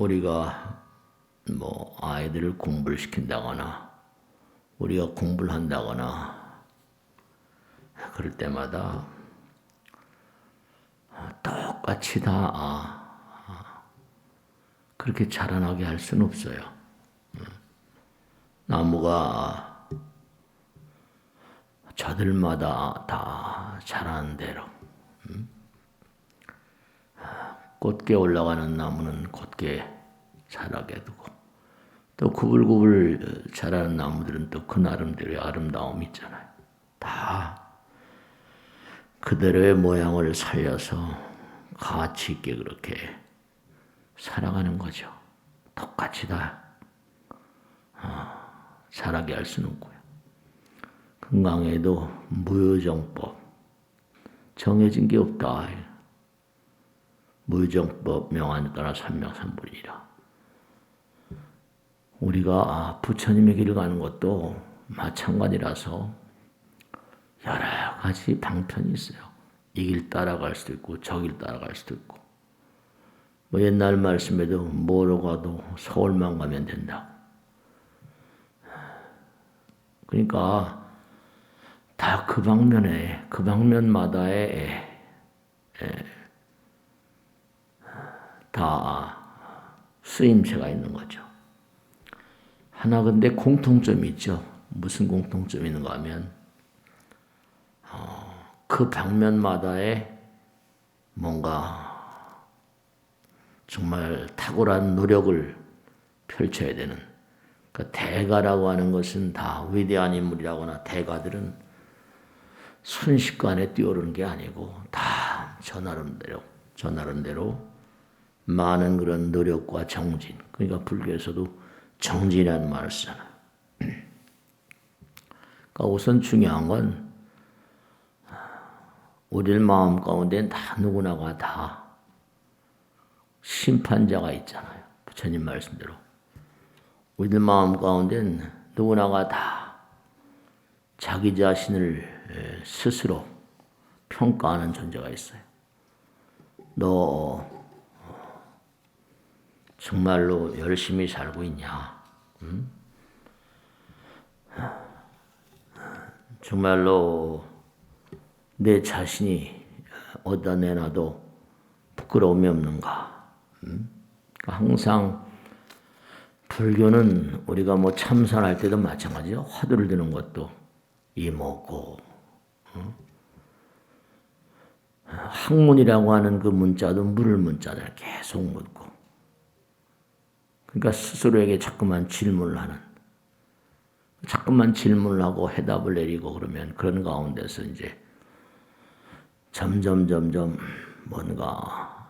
우리가 뭐 아이들을 공부를 시킨다거나 우리가 공부를 한다거나 그럴 때마다 똑같이 다 그렇게 자라나게 할 수는 없어요. 나무가 저들마다 다 자라는 대로 곧게 올라가는 나무는 곧게 자라게 두고 또 구불구불 자라는 나무들은 또 그 나름대로의 아름다움이 있잖아요. 다 그대로의 모양을 살려서 가치 있게 그렇게 살아가는 거죠. 똑같이 다 자라게 할 수는 없고요. 금강에도 무효정법 정해진 게 없다. 무효정법 명안에 따라 삼명삼불이라. 우리가 부처님의 길을 가는 것도 마찬가지라서 여러 가지 방편이 있어요. 이 길 따라갈 수도 있고 저 길 따라갈 수도 있고 뭐 옛날 말씀에도 뭐로 가도 서울만 가면 된다. 그러니까 다 그 방면에 그 방면마다에 다 쓰임새가 있는 거죠. 하나 근데 공통점이 있죠. 무슨 공통점이 있는가 하면 그 방면마다에 뭔가 정말 탁월한 노력을 펼쳐야 되는 그러니까 대가라고 하는 것은 다 위대한 인물이라거나 대가들은 순식간에 뛰어오르는 게 아니고 다 저 나름대로 많은 그런 노력과 정진 그러니까 불교에서도 정진이라는 말을 쓰잖아요. 그러니까 우선 중요한 건 우리 마음 가운데는 다 누구나가 다 심판자가 있잖아요. 부처님 말씀대로. 우리 마음 가운데는 누구나가 다 자기 자신을 스스로 평가하는 존재가 있어요. 너 정말로 열심히 살고 있냐? 응? 정말로 내 자신이 어디다 내놔도 부끄러움이 없는가? 항상 불교는 우리가 뭐 참선할 때도 마찬가지죠. 화두를 드는 것도 이목고 학문이라고 하는 그 문자도 물을 문자잖아요. 계속 묻고 그러니까 스스로에게 자꾸만 질문을 하는 자꾸만 질문을 하고 해답을 내리고 그러면 그런 가운데서 이제 점점 뭔가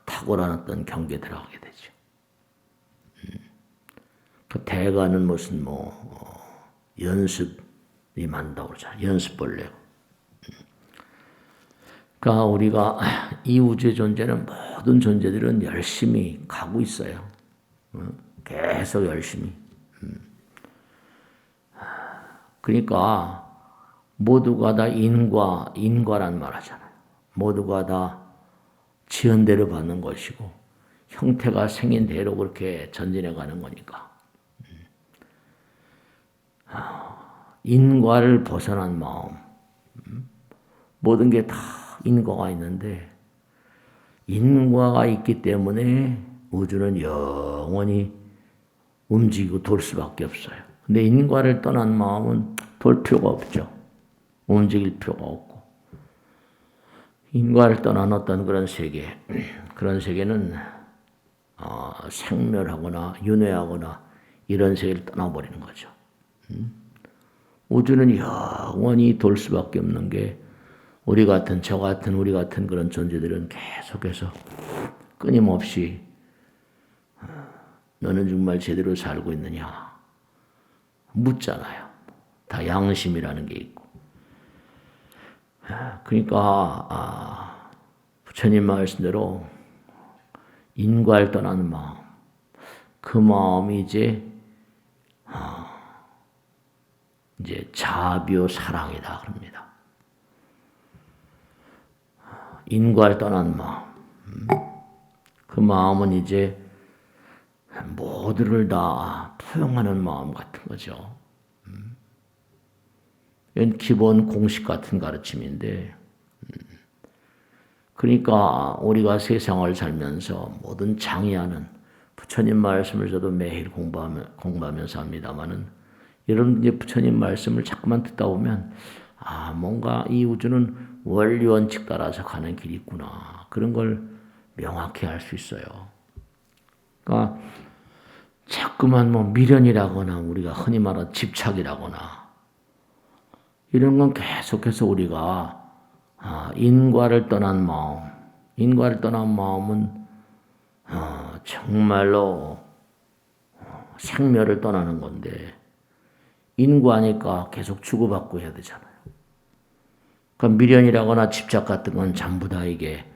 탁월한 어떤 경계에 들어가게 되죠. 그 대가는 무슨 연습이 많다고 그러잖아요. 연습벌레. 그러니까 우리가 이 우주의 존재는 모든 존재들은 열심히 가고 있어요. 계속 열심히. 그러니까 모두가 다 인과란 말 하잖아요. 모두가 다 지은 대로 받는 것이고 형태가 생긴 대로 그렇게 전진해 가는 거니까. 인과를 벗어난 마음. 모든 게 다 인과가 있는데 인과가 있기 때문에 우주는 영원히 움직이고 돌 수밖에 없어요. 근데 인과를 떠난 마음은 돌 필요가 없죠. 움직일 필요가 없고. 인과를 떠난 어떤 그런 세계, 그런 세계는 생멸하거나 윤회하거나 이런 세계를 떠나버리는 거죠. 우주는 영원히 돌 수밖에 없는 게 우리 같은 우리 같은 그런 존재들은 계속해서 끊임없이 너는 정말 제대로 살고 있느냐 묻잖아요. 다 양심이라는 게 있고. 그러니까 부처님 말씀대로 인과를 떠나는 마음, 그 마음이 이제 자비요 사랑이다 그럽니다. 인과를 떠난 마음, 그 마음은 이제 모두를 다 포용하는 마음 같은 거죠. 이건 기본 공식 같은 가르침인데, 그러니까 우리가 세상을 살면서 모든 장애하는 부처님 말씀을 저도 매일 공부하면서 합니다만은, 여러분 이제 부처님 말씀을 자꾸만 듣다 보면 뭔가 이 우주는 원리 원칙 따라서 가는 길이 있구나, 그런 걸 명확히 알 수 있어요. 그러니까 자꾸만 미련이라거나 우리가 흔히 말하는 집착이라거나 이런 건 계속해서 우리가 인과를 떠난 마음은 정말로 생멸을 떠나는 건데, 인과니까 계속 주고받고 해야 되잖아요. 그러니까 미련이라거나 집착 같은 건 전부 다 이게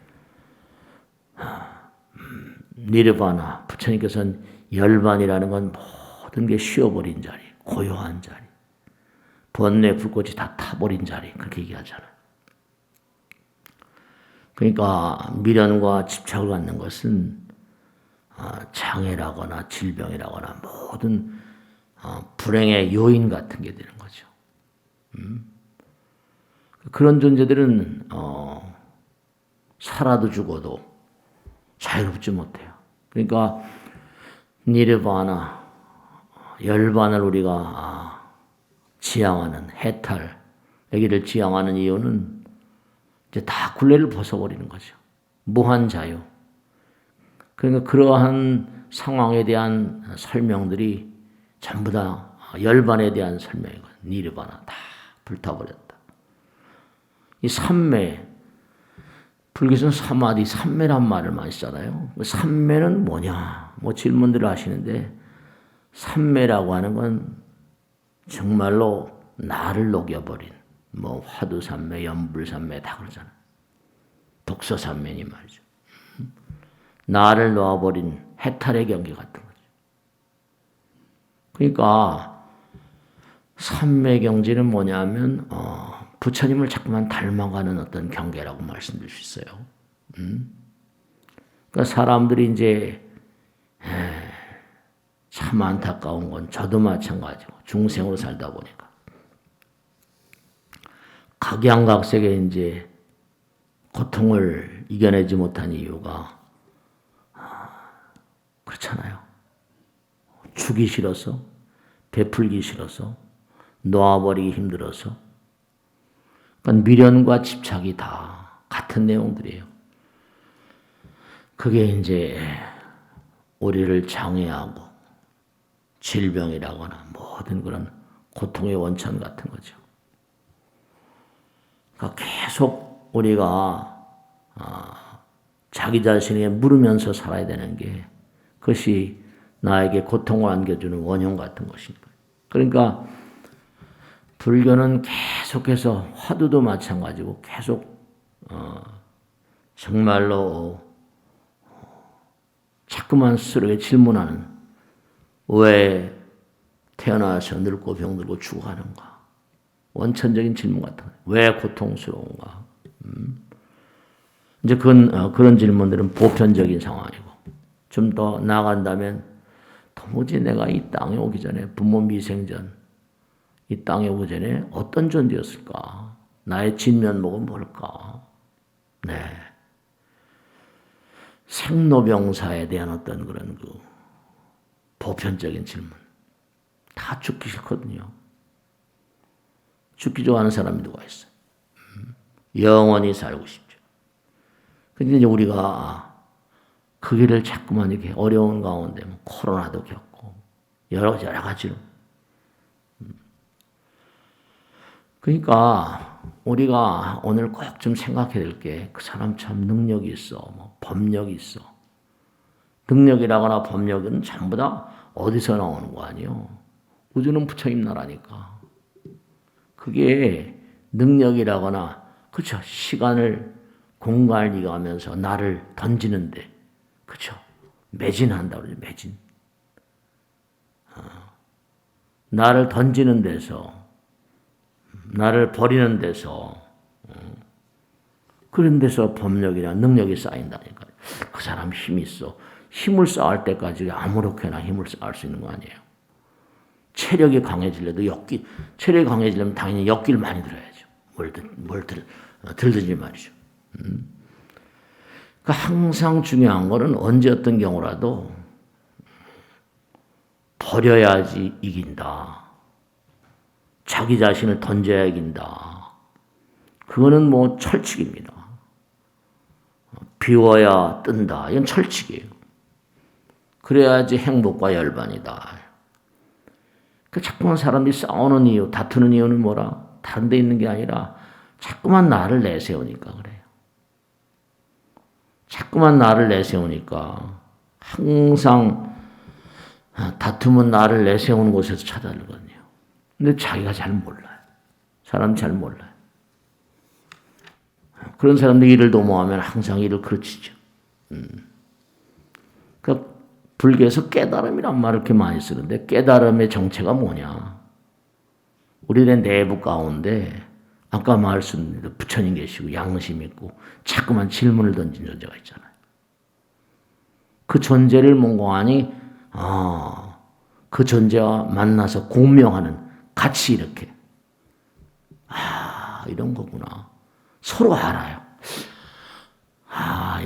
니르바나, 부처님께서는 열반이라는 건 모든 게 쉬어버린 자리, 고요한 자리, 번뇌 불꽃이 다 타버린 자리, 그렇게 얘기하잖아요. 그러니까 미련과 집착을 갖는 것은 장애라거나 질병이라거나 모든 불행의 요인 같은 게 되는 거죠. 그런 존재들은 살아도 죽어도 자유롭지 못해요. 그러니까 니르바나, 열반을 우리가 지향하는, 해탈, 여기를 지향하는 이유는 이제 다 굴레를 벗어버리는 거죠. 무한 자유. 그러니까 그러한 상황에 대한 설명들이 전부 다 열반에 대한 설명이고, 니르바나 다 불타버렸다. 이 삼매, 불교에서는 사마디, 삼매란 말을 많이 쓰잖아요. 삼매는 뭐냐? 질문들을 하시는데, 삼매라고 하는 건 정말로 나를 녹여버린, 화두삼매, 연불삼매 다 그러잖아요. 독서삼매니 말이죠. 나를 놓아버린 해탈의 경계 같은 거죠. 그러니까 삼매 경지는 뭐냐면 부처님을 자꾸만 닮아가는 어떤 경계라고 말씀드릴 수 있어요. 그러니까 사람들이 이제 참 안타까운 건 저도 마찬가지고 중생으로 살다 보니까 각양각색의 이제 고통을 이겨내지 못한 이유가 그렇잖아요. 주기 싫어서, 베풀기 싫어서, 놓아버리기 힘들어서. 그러니까 미련과 집착이 다 같은 내용들이에요. 그게 이제 우리를 장애하고 질병이라거나 모든 그런 고통의 원천 같은 거죠. 그러니까 계속 우리가 자기 자신에게 물으면서 살아야 되는 게, 그것이 나에게 고통을 안겨주는 원형 같은 것입니다. 그러니까 불교는 계속해서 화두도 마찬가지고 계속 정말로 자꾸만 스스로에게 질문하는, 왜 태어나서 늙고 병들고 죽어가는가? 원천적인 질문 같은 거예요. 왜 고통스러운가? 이제 그런 질문들은 보편적인 상황이고, 좀 더 나아간다면 도무지 내가 이 땅에 오기 전에, 부모 미생전 이 땅에 오기 전에 어떤 존재였을까? 나의 진면목은 뭘까? 네. 생로병사에 대한 어떤 그런 보편적인 질문. 다 죽기 싫거든요. 죽기 좋아하는 사람이 누가 있어요? 영원히 살고 싶죠. 근데 이제 우리가 그 길을 자꾸만 이렇게 어려운 가운데 코로나도 겪고 여러 가지로. 그러니까 우리가 오늘 꼭 좀 생각해야 될 게, 그 사람 참 능력이 있어, 법력이 있어. 능력이라거나 법력은 전부 다 어디서 나오는 거 아니에요? 우주는 부처님 나라니까. 그게 능력이라거나, 그렇죠. 시간을, 공간을 이겨가면서 나를 던지는데, 그렇죠. 매진한다 그러죠. 매진. 나를 던지는 데서, 나를 버리는 데서, 그런 데서 법력이나 능력이 쌓인다니까요. 그 사람 힘이 있어. 힘을 쌓을 때까지 아무렇게나 힘을 쌓을 수 있는 거 아니에요. 체력이 강해지려도 체력이 강해지려면 당연히 역기를 많이 들어야죠. 들든지 말이죠. 그러니까 항상 중요한 거는 언제 어떤 경우라도 버려야지 이긴다. 자기 자신을 던져야 이긴다. 그거는 뭐 철칙입니다. 비워야 뜬다. 이건 철칙이에요. 그래야지 행복과 열반이다. 그 자꾸만 사람들이 싸우는 이유, 다투는 이유는 뭐라? 다른 데 있는 게 아니라 자꾸만 나를 내세우니까 그래요. 자꾸만 나를 내세우니까 항상 다툼은 나를 내세우는 곳에서 찾아들거든요. 근데 자기가 잘 몰라요. 사람 잘 몰라요. 그런 사람들이 일을 도모하면 항상 일을 그르치죠. 그러니까 불교에서 깨달음이란 말을 이렇게 많이 쓰는데 깨달음의 정체가 뭐냐? 우리의 내부 가운데 아까 말씀드린 부처님 계시고 양심 있고 자꾸만 질문을 던진 존재가 있잖아요. 그 존재를 몽고하니 그 존재와 만나서 공명하는 같이 이렇게 이런 거구나. 서로 알아요.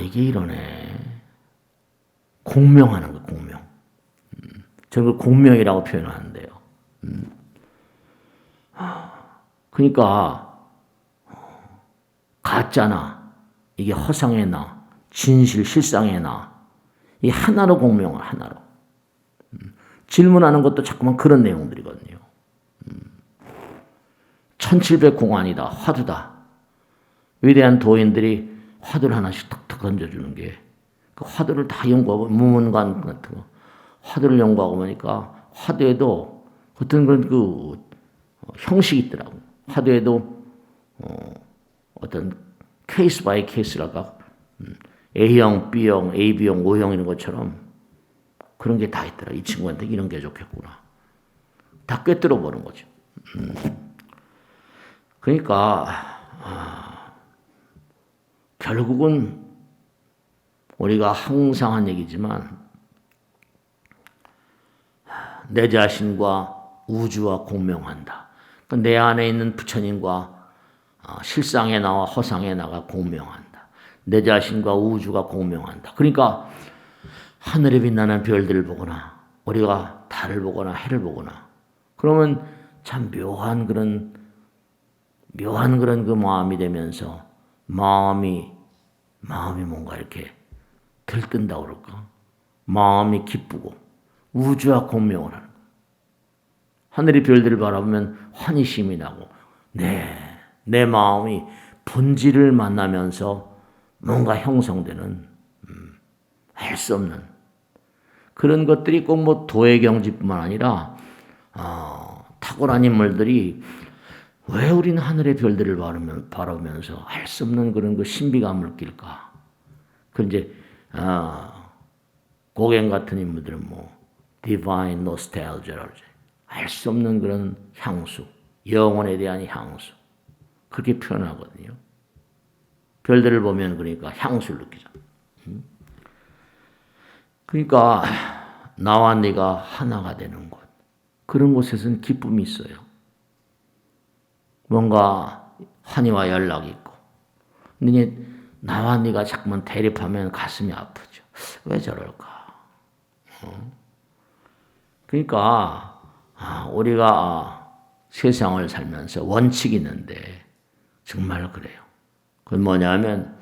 이게 이러네. 공명하는 거, 공명. 저는 공명이라고 표현하는데요. 그러니까 가짜나 이게 허상의 나, 진실, 실상의 나, 이 하나로 공명을 하나로. 질문하는 것도 자꾸만 그런 내용들이거든요. 1700공안이다, 화두다. 위대한 도인들이 화두를 하나씩 툭툭 던져주는 게 그 화두를 다 연구하고 무문관 같은 거 화두를 연구하고 보니까 화두에도 어떤 그런 그 형식이 있더라고. 화두에도 어떤 케이스 바이 케이스랄까 A형, B형, AB형, O형 이런 것처럼 그런 게 다 있더라. 이 친구한테 이런 게 좋겠구나. 다 꿰뚫어 보는 거죠. 그러니까 결국은 우리가 항상 한 얘기지만 내 자신과 우주와 공명한다. 그러니까 내 안에 있는 부처님과 실상의 나와 허상의 나가 공명한다. 내 자신과 우주가 공명한다. 그러니까 하늘에 빛나는 별들을 보거나 우리가 달을 보거나 해를 보거나 그러면 참 묘한 그런 그 마음이 되면서 마음이 뭔가 이렇게 들뜬다고 그럴까? 마음이 기쁘고 우주와 공명을 하는 거예요. 하늘의 별들을 바라보면 환희심이 나고 내 마음이 본질을 만나면서 뭔가 형성되는 알 수 없는 그런 것들이 꼭 뭐 도의 경지뿐만 아니라 탁월한 인물들이 왜 우리는 하늘의 별들을 바라보면서 알 수 없는 그런 그 신비감을 느낄까? 그 이제 고갱 같은 인물들은 뭐 divine nostalgia라고 알 수 없는 그런 향수, 영혼에 대한 향수 그렇게 표현하거든요. 별들을 보면 그러니까 향수를 느끼잖아. 그러니까 나와 네가 하나가 되는 곳 그런 곳에서는 기쁨이 있어요. 뭔가 환희와 연락이 있고. 근데 나와 네가 자꾸만 대립하면 가슴이 아프죠. 왜 저럴까? 그러니까 우리가 세상을 살면서 원칙이 있는데 정말 그래요. 그건 뭐냐면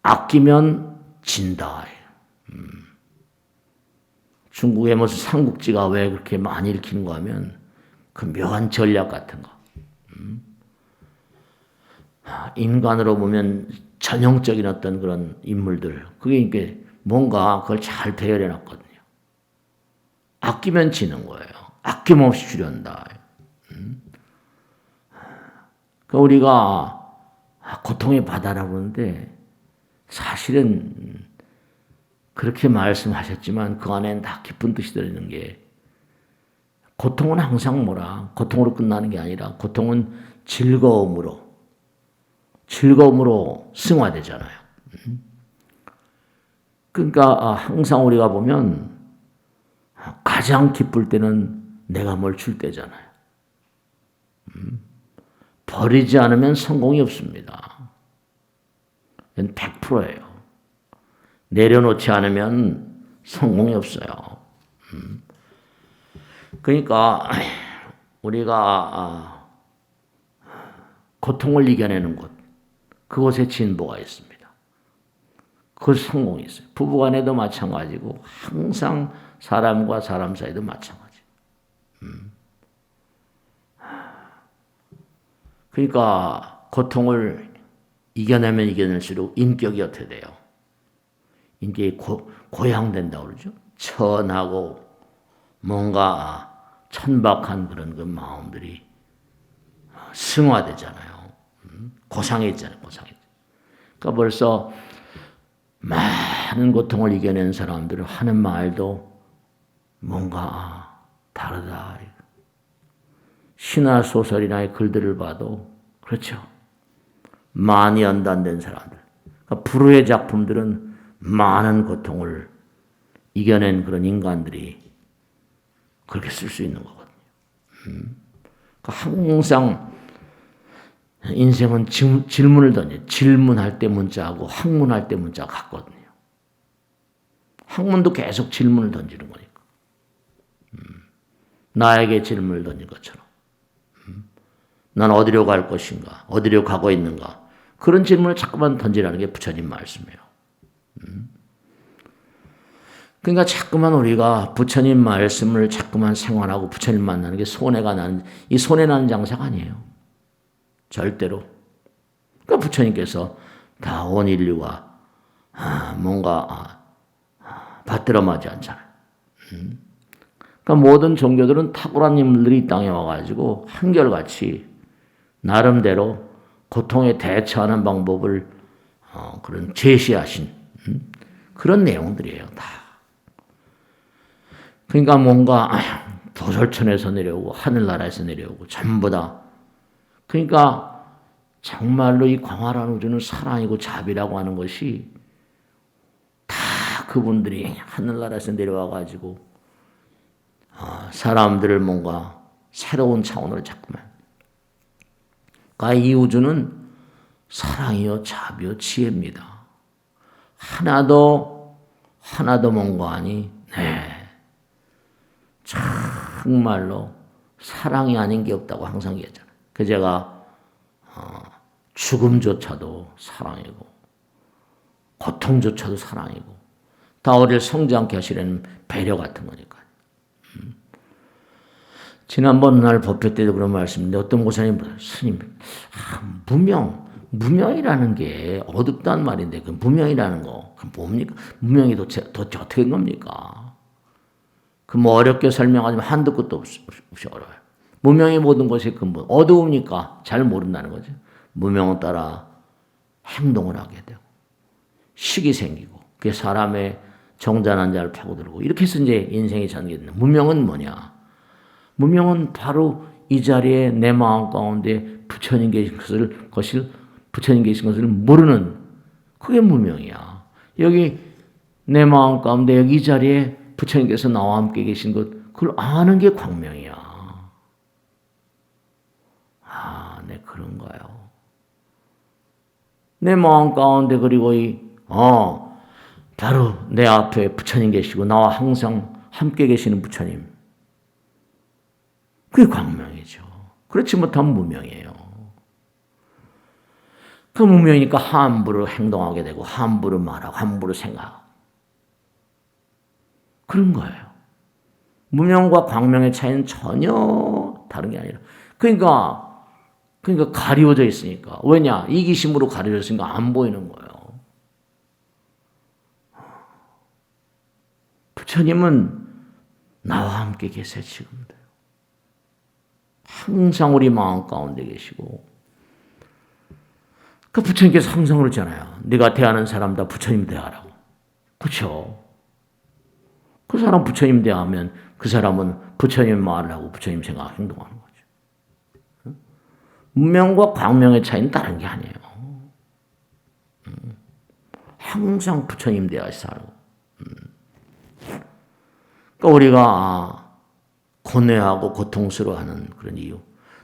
아끼면 진다. 중국의 무슨 삼국지가 왜 그렇게 많이 읽히는가 하면 그 묘한 전략 같은 거. 인간으로 보면 전형적인 어떤 그런 인물들. 그게 이게 뭔가 그걸 잘 배열해 놨거든요. 아끼면 지는 거예요. 아낌없이 주련다. 그러니까 우리가 고통의 바다라고 그러는데 사실은 그렇게 말씀하셨지만 그 안에는 다 깊은 뜻이 들어있는 게 고통은 항상 고통으로 끝나는 게 아니라 고통은 즐거움으로 승화되잖아요. 그러니까 항상 우리가 보면 가장 기쁠 때는 내가 뭘 줄 때잖아요. 버리지 않으면 성공이 없습니다. 이건 100%예요. 내려놓지 않으면 성공이 없어요. 그러니까 우리가 고통을 이겨내는 곳, 그곳에 진보가 있습니다. 그것이 성공이 있어요. 부부간에도 마찬가지고 항상 사람과 사람 사이도 마찬가지. 그러니까 고통을 이겨내면 이겨낼수록 인격이 어떻게 돼요? 인격이 고양된다고 그러죠. 천하고 뭔가 천박한 그런 그 마음들이 승화되잖아요. 고상해지잖아요. 고상해져. 그러니까 벌써 많은 고통을 이겨낸 사람들은 하는 말도 뭔가 다르다. 신화 소설이나 글들을 봐도 그렇죠. 많이 연단된 사람들. 그러니까 불후의 작품들은 많은 고통을 이겨낸 그런 인간들이 그렇게 쓸 수 있는 거거든요. 그러니까 항상 인생은 질문을 던져. 질문할 때 문자하고 학문할 때 문자가 같거든요. 학문도 계속 질문을 던지는 거니까. 나에게 질문을 던진 것처럼. 난 어디로 갈 것인가? 어디로 가고 있는가? 그런 질문을 자꾸만 던지라는 게 부처님 말씀이에요. 그러니까 자꾸만 우리가 부처님 말씀을 자꾸만 생활하고 부처님 만나는 게 손해가 나는, 이 손해 나는 장사가 아니에요. 절대로. 그러니까 부처님께서 다 온 인류가 뭔가 받들어 맞지 않잖아요. 그러니까 모든 종교들은 탁월한 인물들이 이 땅에 와가지고 한결같이 나름대로 고통에 대처하는 방법을 그런 제시하신 그런 내용들이에요. 다. 그러니까 뭔가 도솔천에서 내려오고 하늘나라에서 내려오고 전부 다. 그러니까 정말로 이 광활한 우주는 사랑이고 자비라고 하는 것이 다 그분들이 하늘나라에서 내려와가지고 사람들을 뭔가 새로운 차원으로 자꾸만. 그러니까 이 우주는 사랑이요 자비요 지혜입니다. 하나도 멍고하니 정말로 사랑이 아닌 게 없다고 항상 얘기하잖아요. 그 제가 죽음조차도 사랑이고 고통조차도 사랑이고 다 우리를 성장케 하시려는 배려 같은 거니까요. 지난번 날 법회 때도 그런 말씀인데 어떤 고사님, 스님, 무명이라는 게 어둡다는 말인데 그 무명이라는 거, 그 뭡니까? 무명이 도대체 어떻게 된 겁니까? 그 뭐 어렵게 설명하지만 한도 끝도 없이 어려워요. 무명의 모든 것이 근본, 어두우니까 잘 모른다는 거죠. 무명을 따라 행동을 하게 되고 식이 생기고 그게 사람의 정잔한 자를 파고들고 이렇게 해서 이제 인생이 전개된다. 무명은 뭐냐? 무명은 바로 이 자리에 내 마음 가운데 부처님 계신 부처님 계신 것을 모르는 그게 무명이야. 여기 내 마음 가운데 여기 이 자리에 부처님께서 나와 함께 계신 것 그걸 아는 게 광명이야. 네 그런가요? 내 마음 가운데 그리고 바로 내 앞에 부처님 계시고 나와 항상 함께 계시는 부처님. 그게 광명이죠. 그렇지 못하면 무명이에요. 그 무명이니까 함부로 행동하게 되고 함부로 말하고 함부로 생각하고 그런 거예요. 무명과 광명의 차이는 전혀 다른 게 아니라 그러니까 가리워져 있으니까. 왜냐? 이기심으로 가려져 있으니까 안 보이는 거예요. 부처님은 나와 함께 계세요, 지금도. 항상 우리 마음 가운데 계시고. 그 부처님께서 항상 그러잖아요. 네가 대하는 사람 다 부처님 대하라고. 그렇죠? 그 사람 부처님 대하면 그 사람은 부처님 말을 하고 부처님 생각 행동하는 거죠. 무명과 광명의 차이는 다른 게 아니에요. 항상 부처님 대하시 살고. 그러니까 우리가 고뇌하고 고통스러워하는 그런 이유.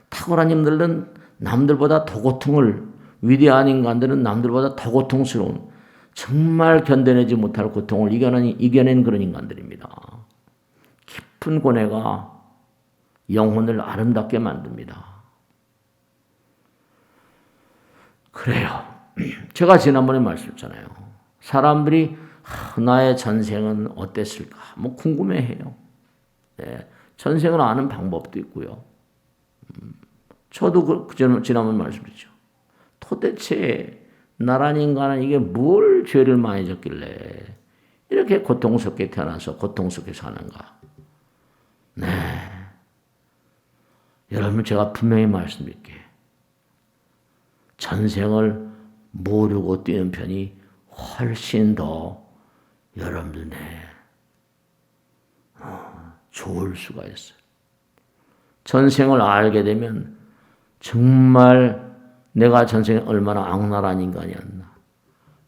탁월한 님들은 남들보다 더 고통을, 위대한 인간들은 남들보다 더 고통스러운, 정말 견뎌내지 못할 고통을 이겨낸 그런 인간들입니다. 깊은 고뇌가 영혼을 아름답게 만듭니다. 그래요. 제가 지난번에 말씀했잖아요. 사람들이 나의 전생은 어땠을까? 뭐 궁금해해요. 네, 전생을 아는 방법도 있고요. 저도 지난번 말씀드렸죠. 도대체 나란 인간은 이게 뭘 죄를 많이 졌길래 이렇게 고통스럽게 태어나서 고통스럽게 사는가? 네. 여러분, 제가 분명히 말씀드릴게요. 전생을 모르고 뛰는 편이 훨씬 더 여러분들 좋을 수가 있어요. 전생을 알게 되면 정말 내가 전생에 얼마나 악랄한 인간이었나,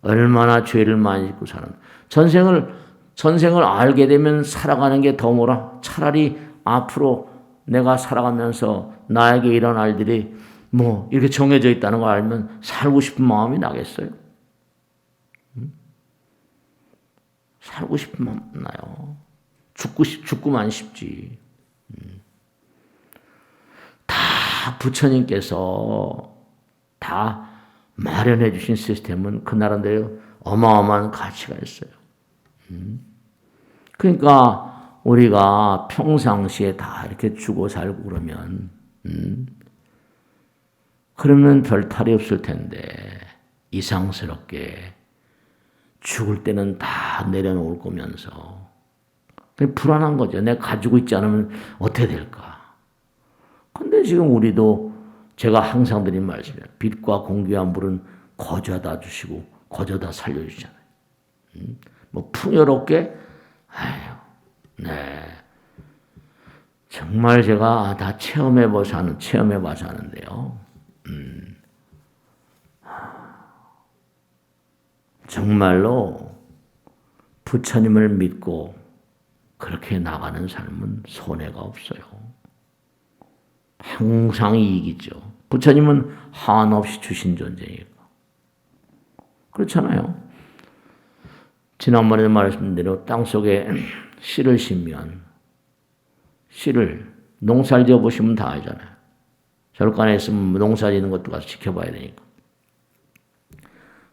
얼마나 죄를 많이 짓고 사는. 전생을 알게 되면 살아가는 게 더 뭐라? 차라리 앞으로 내가 살아가면서 나에게 일어날 일이 뭐 이렇게 정해져 있다는 걸 알면 살고 싶은 마음이 나겠어요? 살고 싶은 마음 나요. 죽고만 싶지. 다 부처님께서 다 마련해 주신 시스템은 그 나름대로 어마어마한 가치가 있어요. 그러니까 우리가 평상시에 다 이렇게 죽어 살고 그러면 별 탈이 없을 텐데 이상스럽게 죽을 때는 다 내려놓을 거면서 불안한 거죠. 내가 가지고 있지 않으면 어떻게 될까? 근데 지금 우리도 제가 항상 드린 말씀이에요. 빛과 공기와 물은 거저다 주시고 거저다 살려주잖아요. 뭐 풍요롭게, 네. 정말 제가 다 체험해봐서 하는데요. 정말로 부처님을 믿고 그렇게 나가는 삶은 손해가 없어요. 항상 이익이죠. 부처님은 한없이 주신 존재니까. 그렇잖아요. 지난번에 말씀드린 대로 땅속에 씨를 심으면 씨를 농사를 지어보시면 다 알잖아요. 절간에 있으면 농사 짓는 것도 가서 지켜봐야 되니까.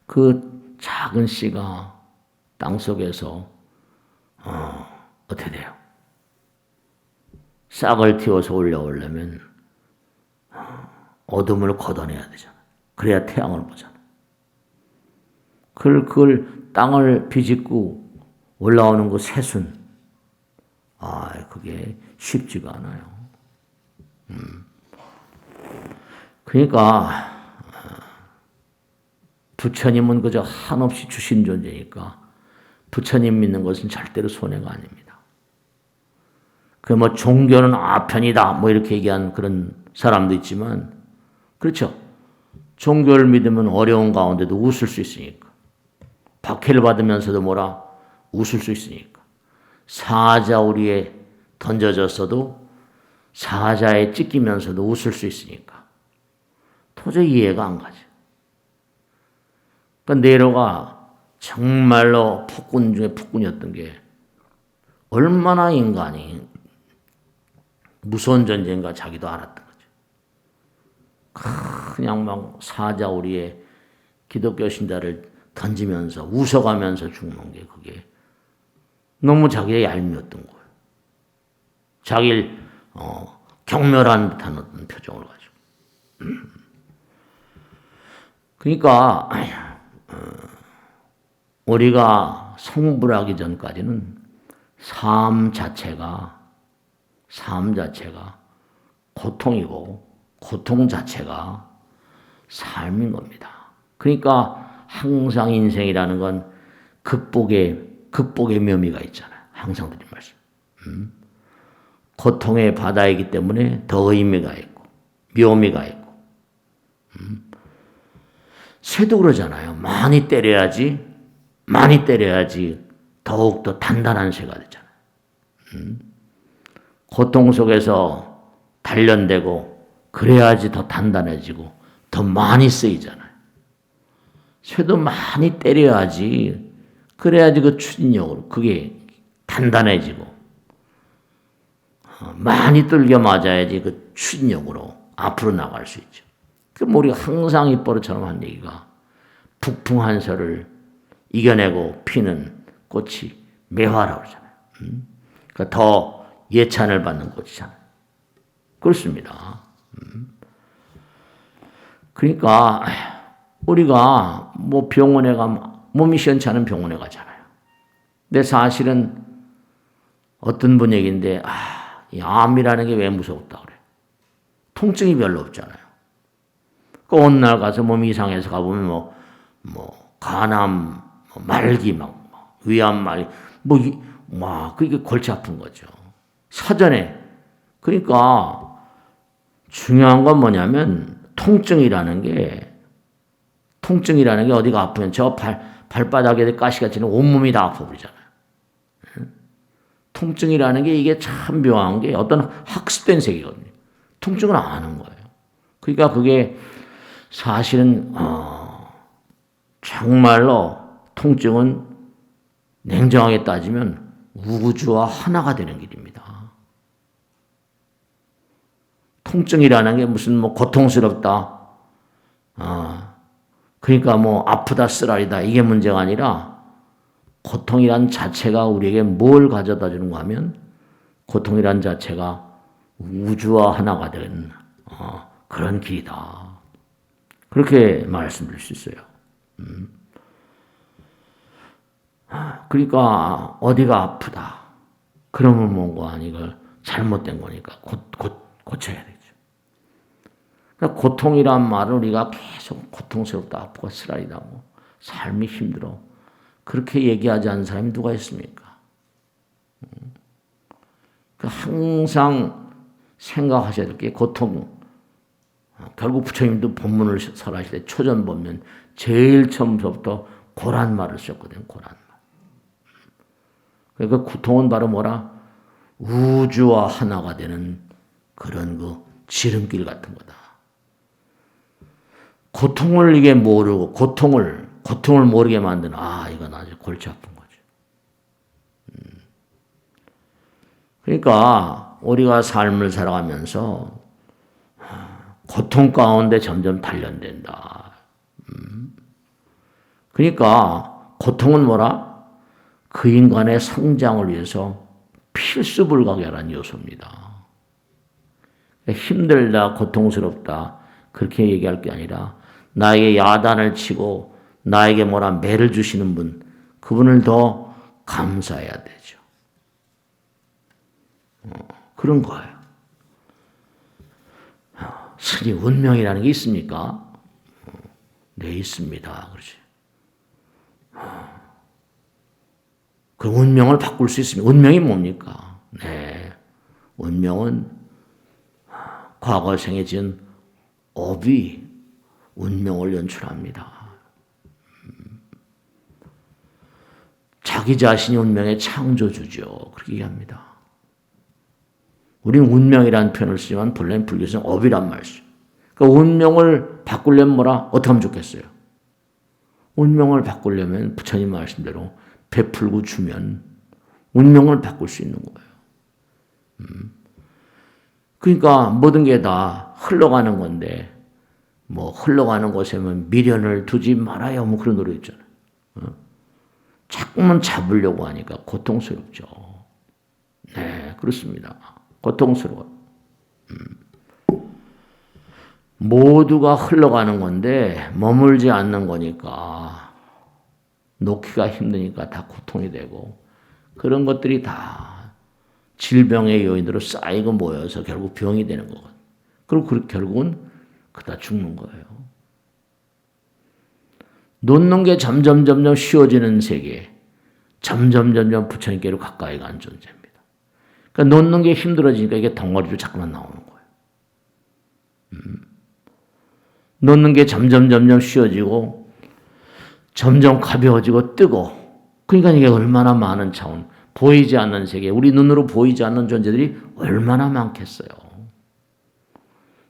그 작은 씨가 땅속에서 어떻게 돼요? 싹을 틔워서 올라오려면 어둠을 걷어내야 되잖아요. 그래야 태양을 보잖아요. 그걸 땅을 비집고 올라오는 그 새순, 그게 쉽지가 않아요. 그러니까 부처님은 그저 한없이 주신 존재니까 부처님 믿는 것은 절대로 손해가 아닙니다. 그 뭐 종교는 아편이다 뭐 이렇게 얘기한 그런 사람도 있지만, 그렇죠. 종교를 믿으면 어려운 가운데도 웃을 수 있으니까. 박해를 받으면서도 웃을 수 있으니까. 사자우리에 던져졌어도 사자에 찢기면서도 웃을 수 있으니까. 도저히 이해가 안 가죠. 그러니까 네로가 정말로 폭군 중에 폭군이었던 게 얼마나 인간이 무서운 존재인가 자기도 알았던 거죠. 그냥 막 사자우리에 기독교 신자를 던지면서 웃어가면서 죽는 게 그게 너무 자기의 얄미웠던 거예요. 자기를 경멸한 듯한 어떤 표정을 가지고. 그러니까 우리가 성불하기 전까지는 삶 자체가 고통이고 고통 자체가 삶인 겁니다. 그러니까 항상 인생이라는 건 극복의 묘미가 있잖아요. 항상 드린 말씀. 고통의 바다이기 때문에 더 의미가 있고 묘미가 있고. 새도 그러잖아요. 많이 때려야지 많이 때려야지 더욱더 단단한 쇠가 되잖아요. 고통 속에서 단련되고 그래야지 더 단단해지고 더 많이 쓰이잖아요. 쇠도 많이 때려야지 그래야지 그 추진력으로 그게 단단해지고 많이 뚫겨 맞아야지 그 추진력으로 앞으로 나갈 수 있죠. 그 우리가 항상 입버릇처럼 한 얘기가 북풍한 쇠를 이겨내고 피는 꽃이 매화라고 그러잖아요. 그러니까 더 예찬을 받는 꽃이잖아요. 그렇습니다. 그러니까 우리가 뭐 병원에 가면 몸이 시원치 않은 병원에 가잖아요. 근데 사실은 어떤 분 얘기인데 이 암이라는 게 왜 무섭다 그래. 통증이 별로 없잖아요. 그 어느 날 가서 몸이 이상해서 가보면 간암, 말기, 위암, 그게 골치 아픈 거죠. 사전에. 그러니까 중요한 건 뭐냐면 통증이라는 게 어디가 아프면 저 발바닥에 가시가 치는 온몸이 다 아파버리잖아요. 통증이라는 게 이게 참 묘한 게 어떤 학습된 세계거든요. 통증을 아는 거예요. 그러니까 그게 사실은 정말로 통증은 냉정하게 따지면 우주와 하나가 되는 길입니다. 통증이라는 게 무슨 고통스럽다. 그러니까 아프다 쓰라리다 이게 문제가 아니라 고통이란 자체가 우리에게 뭘 가져다 주는가 하면 고통이란 자체가 우주와 하나가 된 그런 길이다. 그렇게 말씀드릴 수 있어요. 그러니까 어디가 아프다. 그러면 뭔가 이걸 잘못된 거니까 고쳐야 되죠. 그러니까 고통이란 말을 우리가 계속 고통스럽다, 아프고 쓰라리다, 삶이 힘들어. 그렇게 얘기하지 않는 사람이 누가 있습니까? 항상 생각하셔야 될 게 고통. 결국 부처님도 본문을 설하실 때 초전 보면 제일 처음부터 고란 말을 썼거든요. 고란 말. 그러니까 고통은 바로 뭐라? 우주와 하나가 되는 그런 지름길 같은 거다. 고통을 이게 모르고 고통을 모르게 만드는 이건 아주 골치 아픈 거죠. 그러니까 우리가 삶을 살아가면서 고통 가운데 점점 단련된다. 그러니까 고통은 뭐라? 그 인간의 성장을 위해서 필수 불가결한 요소입니다. 힘들다, 고통스럽다 그렇게 얘기할 게 아니라 나에게 야단을 치고 나에게 매를 주시는 분, 그분을 더 감사해야 되죠. 그런 거예요. 스님 운명이라는 게 있습니까? 네, 있습니다. 그렇지. 그 운명을 바꿀 수 있습니다. 운명이 뭡니까? 네, 운명은 과거 생에 지은 업이 운명을 연출합니다. 자기 자신이 운명의 창조주죠. 그렇게 얘기합니다. 우리는 운명이라는 표현을 쓰지만 본래는 불교에서는 업이란 말이죠. 그러니까 운명을 바꾸려면 뭐라? 어떻게 하면 좋겠어요? 운명을 바꾸려면 부처님 말씀대로 베풀고 주면 운명을 바꿀 수 있는 거예요. 그러니까 모든 게 다 흘러가는 건데 흘러가는 곳에는 미련을 두지 말아요. 그런 노래 있잖아요. 자꾸만 잡으려고 하니까 고통스럽죠. 네, 그렇습니다. 고통스러워요. 모두가 흘러가는 건데 머물지 않는 거니까 놓기가 힘드니까 다 고통이 되고 그런 것들이 다 질병의 요인으로 쌓이고 모여서 결국 병이 되는 거거든요. 그리고 결국은 그다 죽는 거예요. 놓는 게 점점 쉬워지는 세계, 점점 부처님께로 가까이 간 존재입니다. 그러니까 놓는 게 힘들어지니까 이게 덩어리로 자꾸만 나오는 거예요. 놓는 게 점점 쉬워지고 점점 가벼워지고 뜨고 그러니까 이게 얼마나 많은 차원, 보이지 않는 세계, 우리 눈으로 보이지 않는 존재들이 얼마나 많겠어요.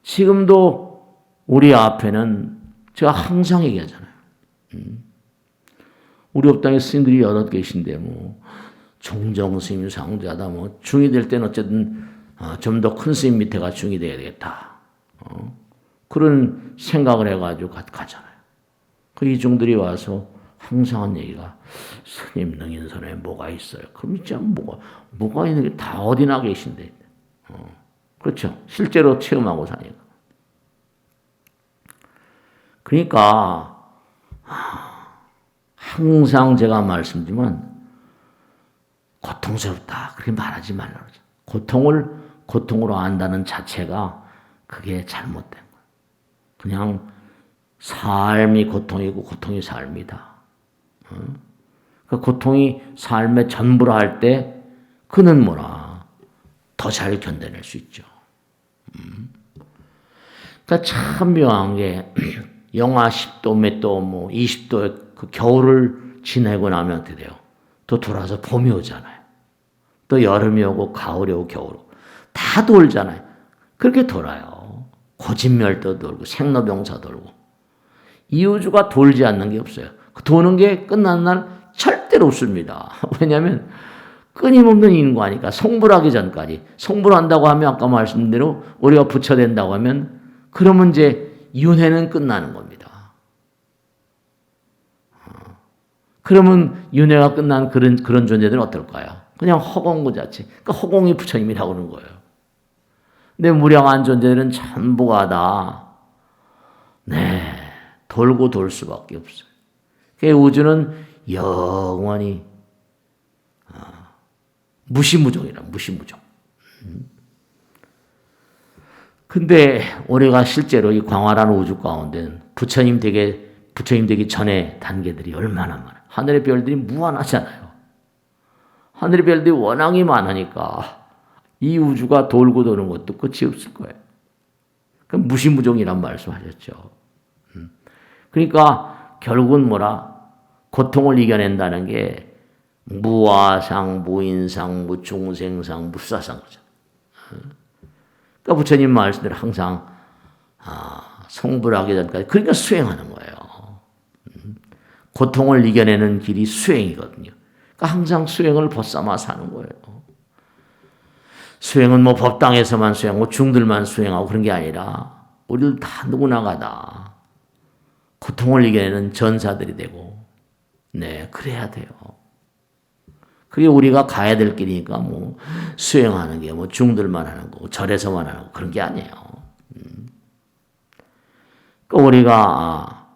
지금도 우리 앞에는 제가 항상 얘기하잖아요. 우리 업당에 스님들이 여럿 계신데 뭐 종정 스님 상자다 뭐 중이 될 때는 어쨌든 좀 더 큰 스님 밑에가 중이 돼야 되겠다. 그런 생각을 해가지고 가잖아요. 그 이중들이 와서 항상 한 얘기가 스님 능인선에 뭐가 있어요? 그럼 진짜 뭐가 있는 게 다 어디나 계신데. 그렇죠. 실제로 체험하고 사니까. 그러니까 항상 제가 말씀드리면 고통스럽다 그렇게 말하지 말라고 그러죠. 고통을 고통으로 안다는 자체가 그게 잘못된 거예요. 그냥 삶이 고통이고 고통이 삶이다. 그 고통이 삶의 전부라 할 때 그는 뭐라 더 잘 견뎌낼 수 있죠. 그러니까 참 묘한 게 영하 10도 몇 도 뭐 20도의 그 겨울을 지내고 나면 어떻게 돼요? 또 돌아서 봄이 오잖아요. 또 여름이 오고 가을이 오고 겨울 오고 다 돌잖아요. 그렇게 돌아요. 고진멸도 돌고 생로병사 돌고 이 우주가 돌지 않는 게 없어요. 그 도는 게 끝나는 날 절대로 없습니다. 왜냐하면 끊임없는 인과니까 성불하기 전까지 성불한다고 하면 아까 말씀드린 대로 우리가 부처된다고 하면 그러면 이제 윤회는 끝나는 겁니다. 그러면 윤회가 끝난 그런 존재들은 어떨까요? 그냥 허공 그 자체. 그러니까 허공이 부처님이라고 하는 거예요. 근데 무량한 존재들은 전부가 다 돌고 돌 수밖에 없어요. 그 우주는 영원히 무시무종이라 무시무종. 근데 우리가 실제로 이 광활한 우주 가운데는 부처님 되기 전에 단계들이 얼마나 많아요. 하늘의 별들이 무한하잖아요. 하늘의 별들이 워낙이 많으니까 이 우주가 돌고 도는 것도 끝이 없을 거예요. 그럼 무시무종이란 말씀하셨죠. 그러니까 결국은 뭐라 고통을 이겨낸다는 게 무아상, 무인상, 무중생상, 무사상 거죠. 그러니까 부처님 말씀대로 항상 성불하기 전까지 그러니까 수행하는 거예요. 고통을 이겨내는 길이 수행이거든요. 그러니까 항상 수행을 벗삼아 사는 거예요. 수행은 뭐 법당에서만 수행하고 중들만 수행하고 그런 게 아니라 우리들 다 누구나가 다 고통을 이겨내는 전사들이 되고 그래야 돼요. 그게 우리가 가야 될 길이니까 뭐 수행하는 게 뭐 중들만 하는 거고 절에서만 하는 거 그런 게 아니에요. 그러니까 우리가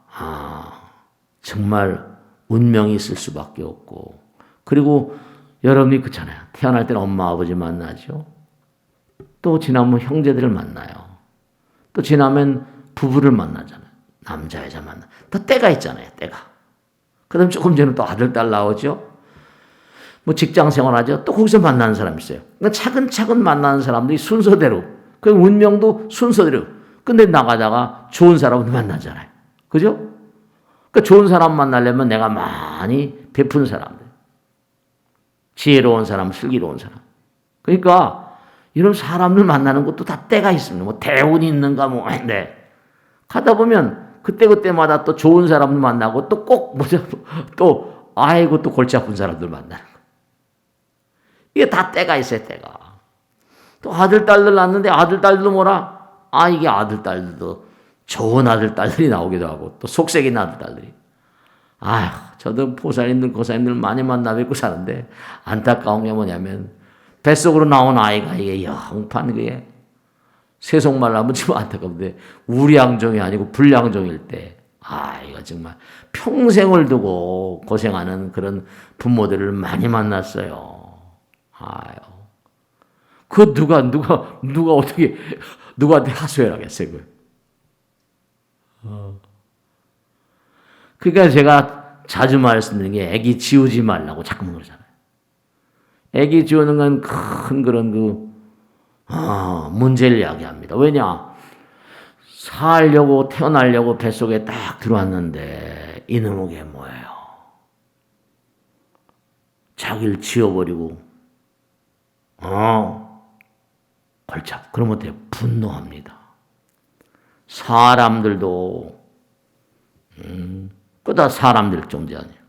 정말 운명이 있을 수밖에 없고 그리고 여러분이 그렇잖아요. 태어날 때는 엄마 아버지 만나죠. 또 지나면 형제들을 만나요. 또 지나면 부부를 만나잖아요. 남자 여자 만나. 또 때가 있잖아요. 때가. 그 다음 조금 전에 또 아들 딸 나오죠. 뭐 직장 생활하죠. 또 거기서 만나는 사람이 있어요. 그러니까 차근차근 만나는 사람들이 순서대로. 그 운명도 순서대로. 근데 나가다가 좋은 사람을 만나잖아요. 그죠? 그러니까 좋은 사람 만나려면 내가 많이 베푼 사람들. 지혜로운 사람, 슬기로운 사람. 그러니까 이런 사람들 만나는 것도 다 때가 있습니다. 뭐 대운이 있는가 뭐. 가다 보면 그때마다 또 좋은 사람들 만나고 또 꼭 또 아이고 또 골치 아픈 사람들 만나는 거예요. 이게 다 때가 있어요, 때가. 또 아들, 딸들 낳는데 아들, 딸들도 뭐라? 이게 아들, 딸들도 좋은 아들, 딸들이 나오기도 하고 또 속색인 아들, 딸들이. 저도 보살님들, 고사님들 많이 만나 뵙고 사는데 안타까운 게 뭐냐면 뱃속으로 나온 아이가 이게 영판 그게 세속말로 하면 좀 안타까운데 우량종이 아니고 불량종일 때 이거 정말 평생을 두고 고생하는 그런 부모들을 많이 만났어요. 그 누가 어떻게 누구한테 하소연 하겠어요, 그러니까 제가 자주 말씀드리는 게 애기 지우지 말라고 자꾸만 그러잖아요. 애기 지우는 건 큰 그런 문제를 이야기합니다. 왜냐? 태어나려고 뱃속에 딱 들어왔는데 이놈의 게 뭐예요? 자기를 지워버리고 걸잡. 그러면 어때요? 분노합니다. 사람들도 그다 사람들 존재 아니에요.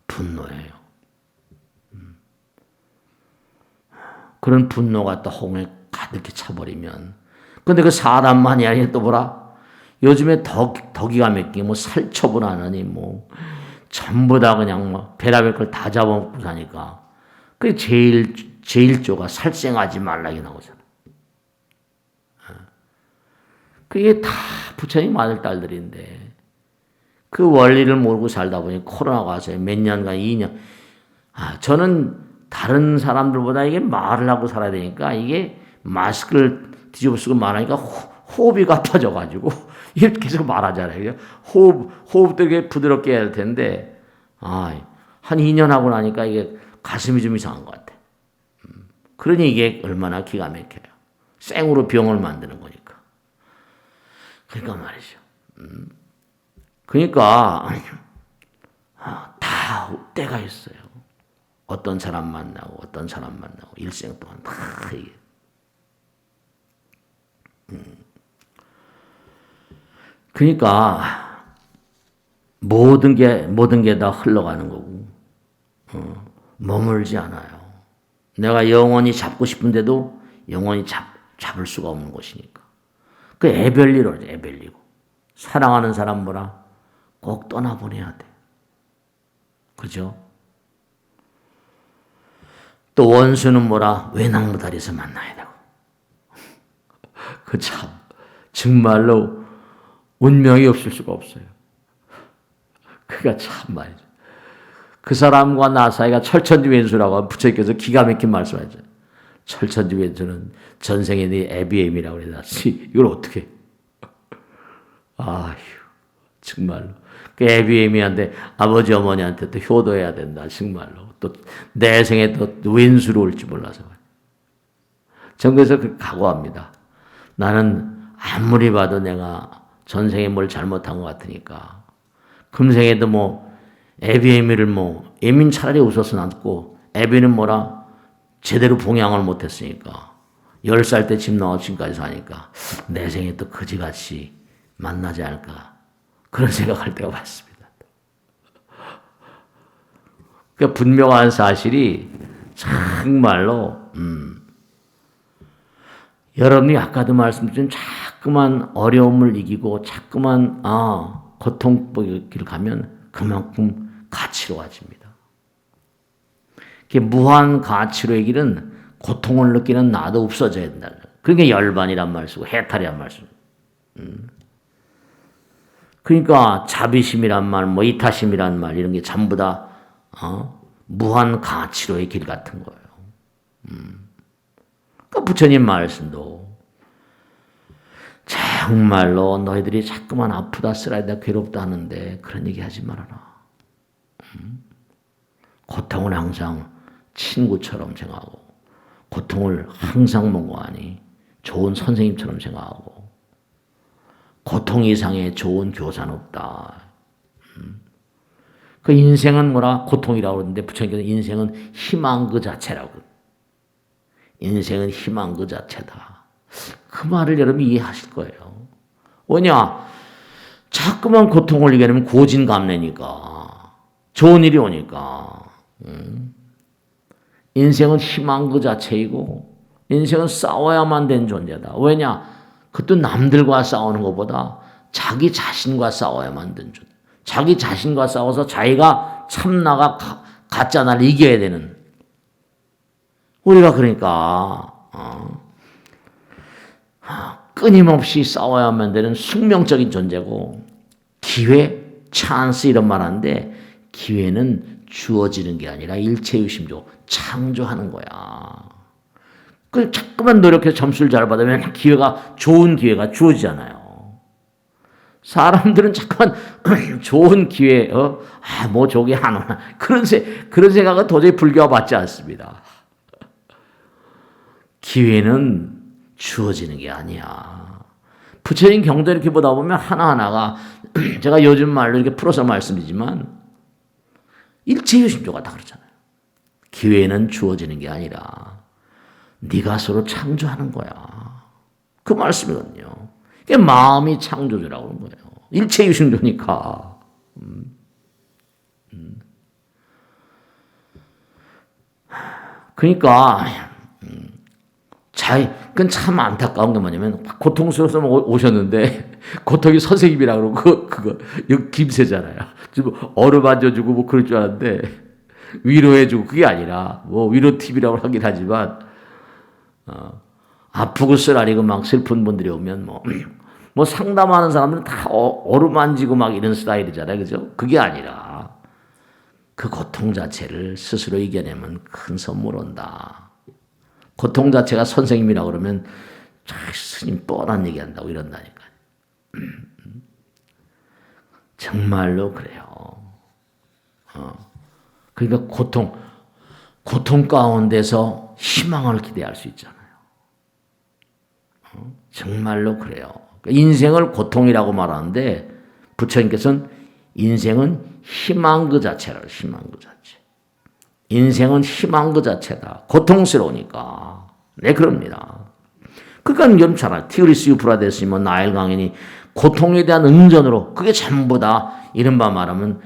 분노예요. 그런 분노가 또 홍에 가득히 차버리면, 근데 그 사람만이 아니라 또 뭐라? 요즘에 더 기가 막히게 뭐 살처분하느니 뭐 전부 다 그냥 뭐 베라벨 걸 다 잡아먹고 사니까 그 제일조가 살생하지 말라 이 나오잖아. 그게 다 부처님 아들 딸들인데 그 원리를 모르고 살다 보니 코로나가 와서 몇 년간 2년. 저는 다른 사람들보다 이게 말을 하고 살아야 되니까 이게 마스크를 뒤집어 쓰고 말하니까 호흡이 가빠져가지고 이게 계속 말하잖아요. 호흡 되게 부드럽게 해야 할 텐데 한 2년 하고 나니까 이게 가슴이 좀 이상한 것 같아. 그러니 이게 얼마나 기가 막혀요. 생으로 병을 만드는 거니까. 그러니까 말이죠. 그러니까 다 때가 있어요. 어떤 사람 만나고 어떤 사람 만나고 일생 동안 다 이게. 그러니까 모든 게 다 흘러가는 거고 머물지 않아요. 내가 영원히 잡고 싶은데도 영원히 잡을 수가 없는 것이니까. 그 애별리로 하죠. 애별리고. 사랑하는 사람 뭐라? 꼭 떠나보내야 돼. 그죠? 또 원수는 뭐라? 외낭무다리에서 만나야 되고. 그 참 정말로 운명이 없을 수가 없어요. 그가 참 말이죠. 그 사람과 나 사이가 철천지왼수라고 부처님께서 기가 막힌 말씀하죠. 철천지왼수는 전생에 네 애비엠이라고 그래놨지. 이걸 어떻게? 아휴, 정말로. 그 애비엠이한테 아버지 어머니한테 또 효도해야 된다. 정말로. 또 내 생에 또 왼수로 올지 몰라서. 전 그래서 각오합니다. 나는 아무리 봐도 내가 전생에 뭘 잘못한 것 같으니까 금생에도 뭐 애비애미를 뭐 애민 차라리 웃어서 낳고 애비는 뭐라 제대로 봉양을 못했으니까 10살 때 집 나와 지금까지 사니까 내 생에 또 그지같이 만나지 않을까 그런 생각할 때가 많습니다. 그러니까 분명한 사실이 정말로 여러분이 아까도 말씀드린 자꾸만 어려움을 이기고 자꾸만 고통길을 가면 그만큼 가치로워집니다. 무한 가치로의 길은 고통을 느끼는 나도 없어져야 된다. 그게 열반이란 말 쓰고 해탈이란 말 쓰고. 그러니까 자비심이란 말, 뭐 이타심이란 말 이런 게 전부 다 무한 가치로의 길 같은 거예요. 그 부처님 말씀도 정말로 너희들이 자꾸만 아프다 쓰라리다 괴롭다 하는데 그런 얘기 하지 말아라. 고통을 항상 친구처럼 생각하고 고통을 항상 먹어하니 좋은 선생님처럼 생각하고 고통 이상의 좋은 교사는 없다. 그 인생은 뭐라 고통이라고 그러는데 부처님께서 인생은 희망 그 자체라고. 인생은 희망 그 자체다. 그 말을 여러분이 이해하실 거예요. 왜냐? 자꾸만 고통을 이겨내면 고진감래니까. 좋은 일이 오니까. 인생은 희망 그 자체이고 인생은 싸워야만 된 존재다. 왜냐? 그것도 남들과 싸우는 것보다 자기 자신과 싸워야만 된 존재. 자기 자신과 싸워서 자기가 참나가 가짜나를 이겨야 되는 우리가 그러니까 끊임없이 싸워야만 되는 숙명적인 존재고 기회, 찬스 이런 말 하는데 기회는 주어지는 게 아니라 일체유심조 창조하는 거야. 그 자꾸만 노력해서 점수를 잘 받으면 기회가 좋은 기회가 주어지잖아요. 사람들은 자꾸만 좋은 기회, 뭐 저게 안 오나 그런 생각은 도저히 불교와 맞지 않습니다. 기회는 주어지는 게 아니야. 부처님 경전 이렇게 보다 보면 하나하나가 제가 요즘 말로 이렇게 풀어서 말씀드리지만 일체유심조가 다 그렇잖아요. 기회는 주어지는 게 아니라 네가 서로 창조하는 거야. 그 말씀이거든요. 그게 마음이 창조주라고 하는 거예요. 일체 유승조니까. 그러니까 그건 참 안타까운 게 뭐냐면 고통스러워서 오셨는데 고통이 선생님이라 그러고 그거 여기 김새잖아요. 지금 어루만져주고 뭐 그럴 줄 알았는데 위로해주고 그게 아니라 뭐 위로 팁이라고 하긴 하지만 아프고 쓰라리고 막 슬픈 분들이 오면 뭐 상담하는 사람들은 다 어루만지고 막 이런 스타일이잖아요. 그죠? 그게 아니라 그 고통 자체를 스스로 이겨내면 큰 선물 온다. 고통 자체가 선생님이라고 그러면 스님 뻔한 얘기한다고 이런다니까. 정말로 그래요. 그러니까 고통 가운데서 희망을 기대할 수 있잖아요. 정말로 그래요. 인생을 고통이라고 말하는데 부처님께서는 인생은 희망 그 자체라. 희망 그 자체. 인생은 희망 그 자체다. 고통스러우니까. 네, 그럽니다. 그러니까 여러분 잘 알아요. 티그리스 유프라데스 뭐 나일 강인이 고통에 대한 응전으로 그게 전부 다 이른바 말하면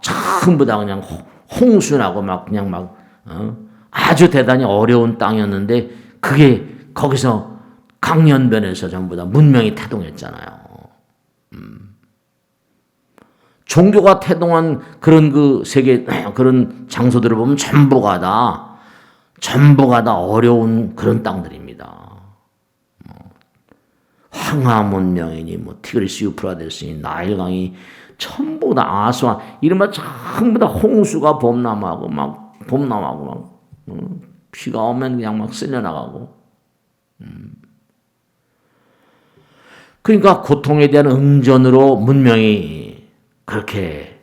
전부 다 그냥 홍수나고 막 그냥 막 아주 대단히 어려운 땅이었는데 그게 거기서 강연변에서 전부 다 문명이 태동했잖아요. 종교가 태동한 그런 그 세계 그런 장소들을 보면 전부가 다 어려운 그런 땅들입니다. 황하 문명이니 뭐 티그리스 유프라데스니 나일강이 전부 다 아수안 이른바 전부 다 홍수가 범람하고 막 비가 오면 그냥 막 쓸려나가고. 그러니까 고통에 대한 응전으로 문명이 그렇게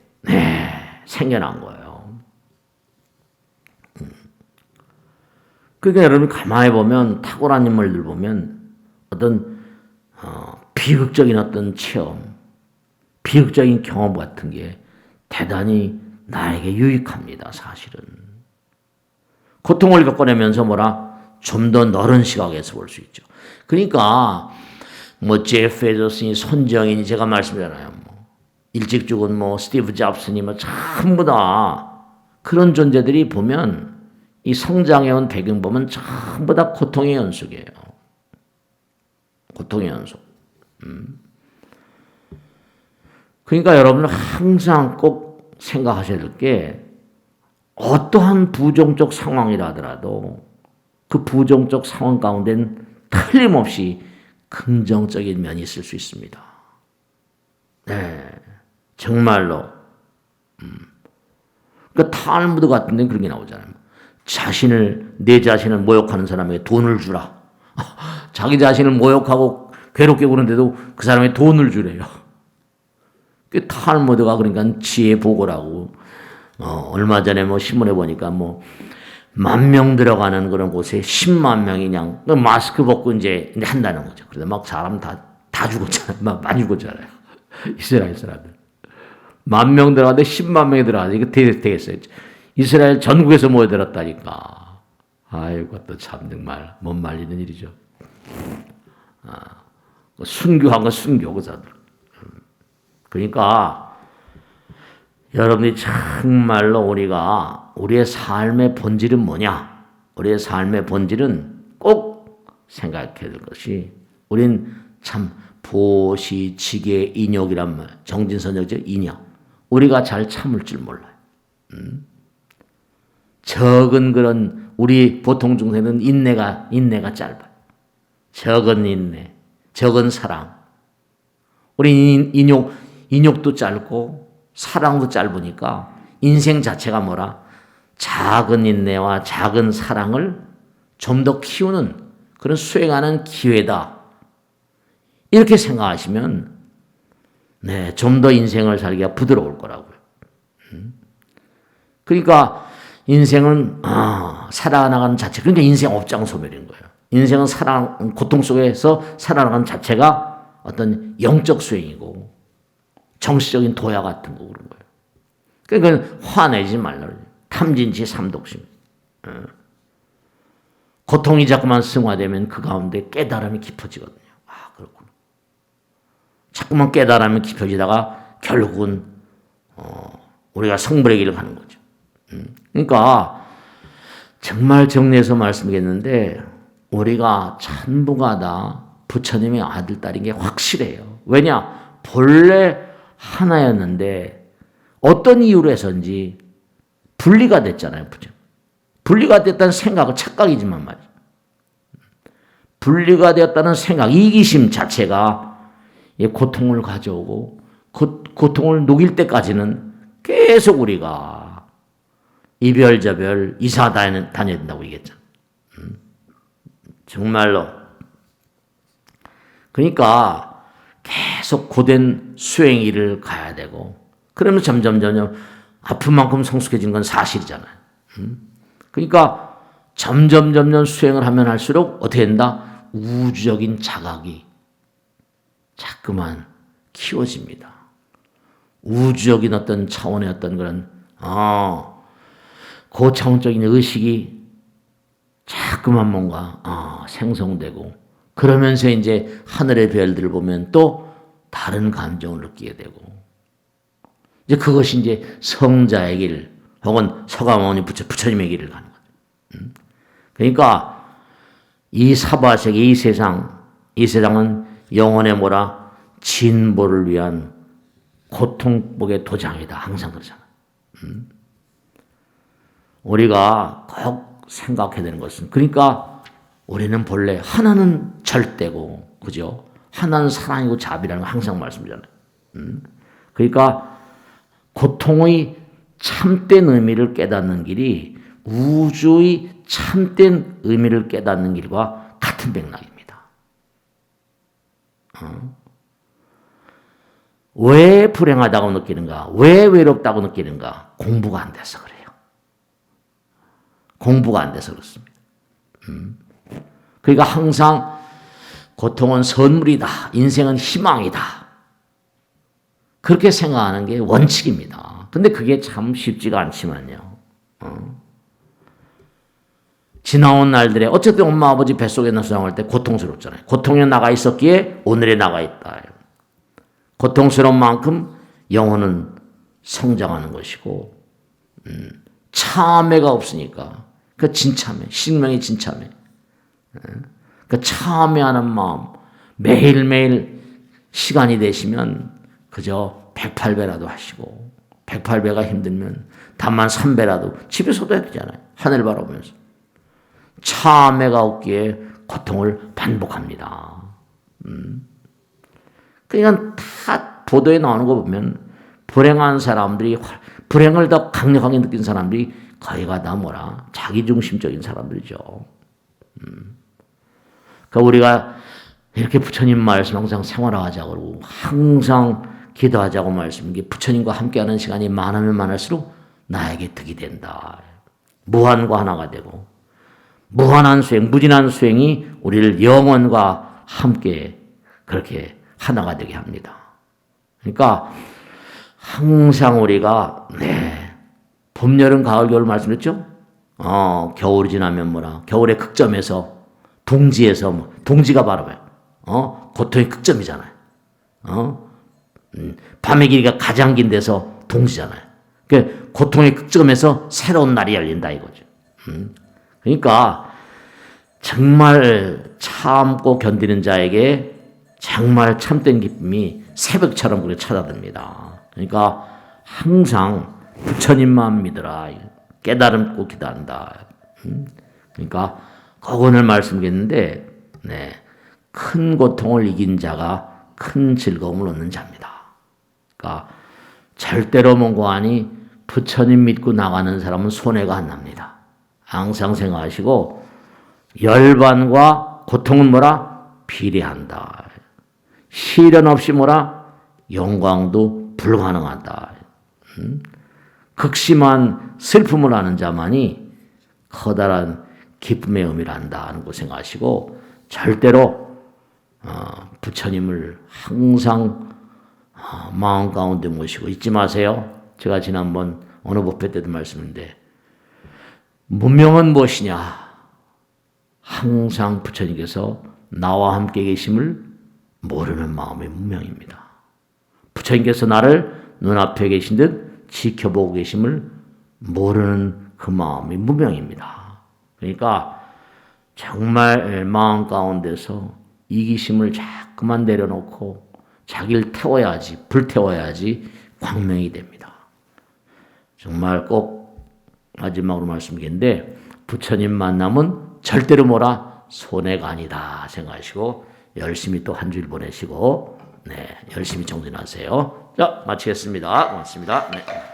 생겨난 거예요. 그러니까 여러분 가만히 보면 탁월한 인물들 보면 어떤 비극적인 어떤 체험, 비극적인 경험 같은 게 대단히 나에게 유익합니다. 사실은. 고통을 겪어내면서 좀 더 넓은 시각에서 볼 수 있죠. 그러니까 뭐 제프 베조스니 손정인이 제가 말씀드렸잖아요. 일찍 죽은 스티브 잡스니 전부 다 그런 존재들이 보면 이 성장해온 배경 보면 전부 다 고통의 연속이에요. 고통의 연속. 그러니까 여러분은 항상 꼭 생각하셔야 될 게 어떠한 부정적 상황이라 하더라도 그 부정적 상황 가운데는 틀림없이 긍정적인 면이 있을 수 있습니다. 네, 정말로. 그러니까 탈무드 같은 데는 그런 게 나오잖아요. 내 자신을 모욕하는 사람에게 돈을 주라. 자기 자신을 모욕하고 괴롭게 구는데도 그 사람에게 돈을 주래요. 그 탈무드가 그러니까 지혜 보고라고. 얼마 전에 신문에 보니까 10,000명 들어가는 그런 곳에 10만 명이 그냥 마스크 벗고 이제 한다는 거죠. 그래서 막 사람 다 죽었잖아요. 많이 죽었잖아요. 이스라엘 사람들. 10,000명 들어가는데 10만 명이 들어가서 이거 되겠어요. 이스라엘 전국에서 모여들었다니까. 아이고, 또 참 정말 못 말리는 일이죠. 순교한 건 순교, 그사들. 그러니까 여러분이 정말로 우리의 삶의 본질은 뭐냐? 우리의 삶의 본질은 꼭 생각해야 될 것이 우린 참 보시치게 인욕이란 말, 정진선역죠, 인욕. 우리가 잘 참을 줄 몰라요. 적은 그런 우리 보통 중생은 인내가 짧아요. 적은 인내, 적은 사랑. 우리 인욕도 짧고 사랑도 짧으니까 인생 자체가 작은 인내와 작은 사랑을 좀 더 키우는 그런 수행하는 기회다. 이렇게 생각하시면 좀 더 인생을 살기가 부드러울 거라고요. 그러니까 인생은 살아나가는 자체, 그러니까 인생 업장소멸인 거예요. 인생은 고통 속에서 살아나가는 자체가 어떤 영적 수행이고 정치적인 도야 같은 거 그런 거예요. 그러니까 화내지 말라. 탐진치 삼독심. 고통이 자꾸만 승화되면 그 가운데 깨달음이 깊어지거든요. 아, 그렇구나. 자꾸만 깨달음이 깊어지다가 결국은 우리가 성불의 길을 가는 거죠. 그러니까 정말 정리해서 말씀드리겠는데 우리가 전부가 다 부처님의 아들, 딸인 게 확실해요. 왜냐? 본래 하나였는데 어떤 이유로 해서인지 분리가 됐잖아요. 분리가 됐다는 생각은 착각이지만 말이죠. 분리가 되었다는 생각, 이기심 자체가 고통을 가져오고 고통을 녹일 때까지는 계속 우리가 이별저별 이사 다녀야 된다고 얘기했잖아요. 정말로. 그러니까 계속 고된 수행일을 가야 되고 그러면 점점 아픈 만큼 성숙해진 건 사실이잖아요. 그러니까 점점 수행을 하면 할수록 어떻게 된다? 우주적인 자각이 자꾸만 키워집니다. 우주적인 어떤 차원의 어떤 그런 고차원적인 의식이 자꾸만 뭔가 생성되고 그러면서 이제 하늘의 별들을 보면 또 다른 감정을 느끼게 되고 이제 그것이 이제 성자의 길 혹은 서가모니 부처님의 길을 가는 거죠. 그러니까 이 사바세계 이 세상은 영혼의 뭐라 진보를 위한 고통복의 도장이다. 항상 그러잖아. 우리가 꼭 생각해야 되는 것은 그러니까 우리는 본래 하나는 절대고 그죠? 하나는 사랑이고 자비라는 거 항상 말씀드리잖아요. 그러니까 고통의 참된 의미를 깨닫는 길이 우주의 참된 의미를 깨닫는 길과 같은 맥락입니다. 왜 불행하다고 느끼는가? 왜 외롭다고 느끼는가? 공부가 안 돼서 그래요. 공부가 안 돼서 그렇습니다. 그러니까 항상 고통은 선물이다. 인생은 희망이다. 그렇게 생각하는 게 원칙입니다. 근데 그게 참 쉽지가 않지만요. 지나온 날들에 어쨌든 엄마 아버지 뱃속에 수양할 때 고통스럽잖아요. 고통에 나가 있었기에 오늘에 나가 있다. 고통스러운 만큼 영혼은 성장하는 것이고 참회가 없으니까 그 진참회, 신명의 진참회. 그 참회하는 마음 매일매일 시간이 되시면 그저 108배라도 하시고 108배가 힘들면 단만 3배라도 집에서도 해야 되잖아요. 하늘 바라보면서. 참회가 없기에 고통을 반복합니다. 그러니까 다 보도에 나오는 거 보면 불행한 사람들이 불행을 더 강력하게 느낀 사람들이 거의가 다 뭐라 자기중심적인 사람들이죠. 그러니까 우리가 이렇게 부처님 말씀 항상 생활하자고 그러고 항상 기도하자고 말씀 이게 부처님과 함께하는 시간이 많으면 많을수록 나에게 득이 된다. 무한과 하나가 되고 무한한 수행, 무진한 수행이 우리를 영원과 함께 그렇게 하나가 되게 합니다. 그러니까 항상 우리가 봄, 여름, 가을, 겨울 말씀드렸죠? 겨울이 지나면 뭐라 겨울의 극점에서 동지에서 동지가 바로 고통의 극점이잖아요. 밤의 길이가 가장 긴 데서 동지잖아요. 그러니까 고통의 극점에서 새로운 날이 열린다 이거죠. 그러니까 정말 참고 견디는 자에게 정말 참된 기쁨이 새벽처럼 그렇게 찾아듭니다. 그러니까 항상 부처님만 믿어라. 깨달음 꼭 기도한다. 그러니까 꼭 오늘 말씀드렸는데 큰 고통을 이긴 자가 큰 즐거움을 얻는 자입니다. 그러니까 절대로 몽고하니 부처님 믿고 나가는 사람은 손해가 안 납니다. 항상 생각하시고 열반과 고통은 뭐라? 비례한다. 시련 없이 뭐라? 영광도 불가능하다. 극심한 슬픔을 아는 자만이 커다란 기쁨의 의미를 안다는 거 생각하시고 절대로 부처님을 항상 마음 가운데 모시고 잊지 마세요. 제가 지난번 어느 법회 때도 말씀인데 무명은 무엇이냐? 항상 부처님께서 나와 함께 계심을 모르는 마음이 무명입니다. 부처님께서 나를 눈앞에 계신 듯 지켜보고 계심을 모르는 그 마음이 무명입니다. 그러니까 정말 마음 가운데서 이기심을 자꾸만 내려놓고 자기를 태워야지, 불태워야지 광명이 됩니다. 정말 꼭 마지막으로 말씀드리는데 부처님 만남은 절대로 뭐라 손해가 아니다 생각하시고 열심히 또 한 주일 보내시고 열심히 정진하세요. 자, 마치겠습니다. 고맙습니다. 네.